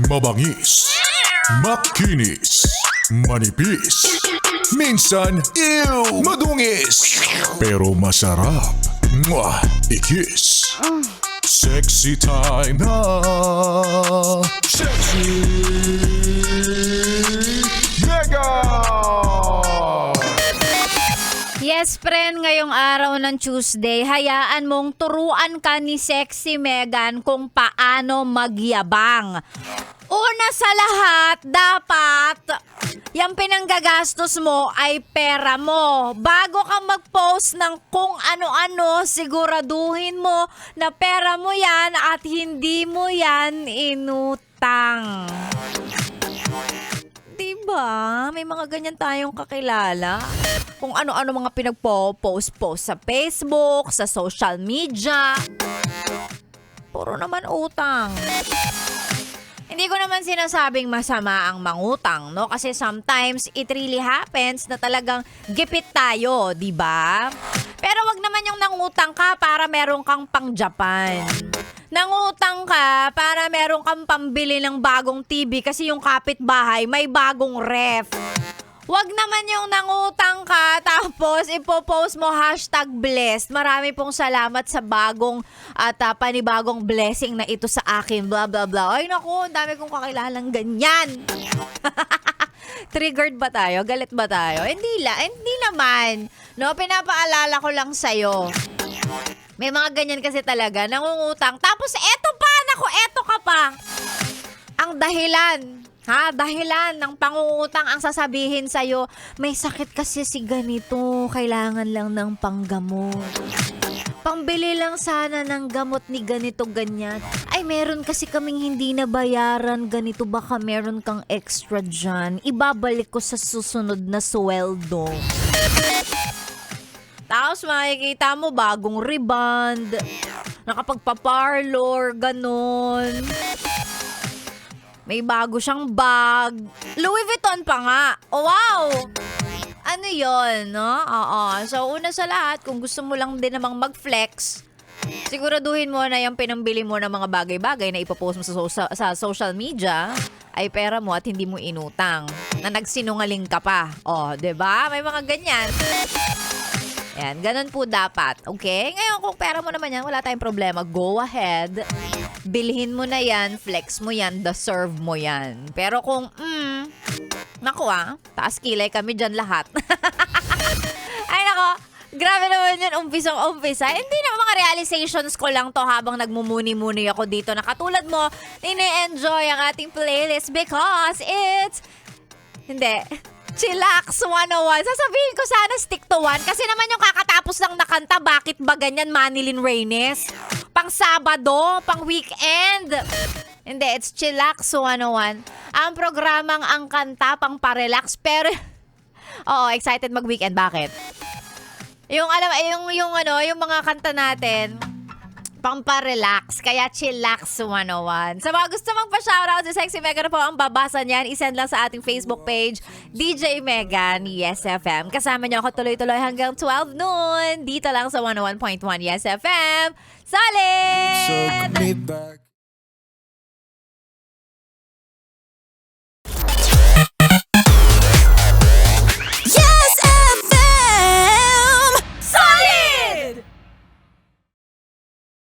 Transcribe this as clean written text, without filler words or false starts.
Mabangis, makinis, manipis, minsan, madungis, pero masarap. Mwah! Ikis. Sexy time na. Sexy Mega! Yes, friend, ngayong araw ng Tuesday, hayaan mong turuan ka ni Sexy Megan kung paano magyabang. Una sa lahat, dapat yung pinanggagastos mo ay pera mo. Bago ka mag-post ng kung ano-ano, siguraduhin mo na pera mo yan at hindi mo yan inutang. Diba? May mga ganyan tayong kakilala. Kung ano-ano mga pinagpo-post-post sa Facebook, sa social media. Puro naman utang. Hindi ko naman sinasabing masama ang mangutang, no? Kasi sometimes it really happens na talagang gipit tayo, di ba? Pero wag naman yung nangutang ka para meron kang pang Japan. Nangutang ka para meron kang pambili ng bagong TV kasi yung kapitbahay may bagong ref. Wag naman yung nangutang ka tapos ipopost mo #blessed. Marami pong salamat sa bagong at panibagong blessing na ito sa akin. Blah, blah, blah. Ay naku, dami kong kakilalang ganyan. Triggered ba tayo? Galit ba tayo? Hindi naman. No, pinapaalala ko lang sa'yo. May mga ganyan kasi talaga, nangungutang. Tapos eto pa, naku, eto ka pa. Ang dahilan ng pangungutang ang sasabihin sa'yo, may sakit kasi si ganito, kailangan lang ng panggamot. Pambili lang sana ng gamot ni ganito ganyan. Ay, meron kasi kaming hindi nabayaran ganito, baka meron kang extra dyan. Ibabalik ko sa susunod na sweldo. Tapos makikita mo bagong rebond, nakapagpa-parlor, ganon. May bago siyang bag. Louis Vuitton pa nga. Oh, wow! Ano yon, no? Oo. So, una sa lahat, kung gusto mo lang din namang mag-flex, siguraduhin mo na yung pinambili mo ng mga bagay-bagay na ipopost mo sa social media ay pera mo at hindi mo inutang. Na nagsinungaling ka pa. Oh, 'di ba? May mga ganyan. Yan, ganun po dapat. Okay? Ngayon, kung pera mo naman yan, wala tayong problema. Go ahead. Bilhin mo na yan, flex mo yan, deserve mo yan. Pero kung, naku taas kilay kami dyan lahat. Ay nako, grabe naman yun, umpisang-umpisa. Hindi na mga realizations ko lang to habang nagmumuni-muni ako dito. Na katulad mo, ini-enjoy ang ating playlist because it's, Chillax 101. Sasabihin ko sana stick to one. Kasi naman yung kakatapos lang na kanta, bakit ba ganyan, Manilyn Reynes? Pang Sabado, pang weekend. Hindi, it's Chillax 101. Ang programang ang kanta, pang parelax. Pero, oo, excited mag-weekend. Bakit? Yung mga kanta natin, pampa-relax, kaya Chillax 101. Sa mga gusto magpa-shoutout si Sexy Megan na po ang babasa niyan, isend lang sa ating Facebook page, DJ Megan, Yes FM. Kasama niyo ako tuloy-tuloy hanggang 12 noon, dito lang sa 101.1 Yes FM. Solid! So, me back.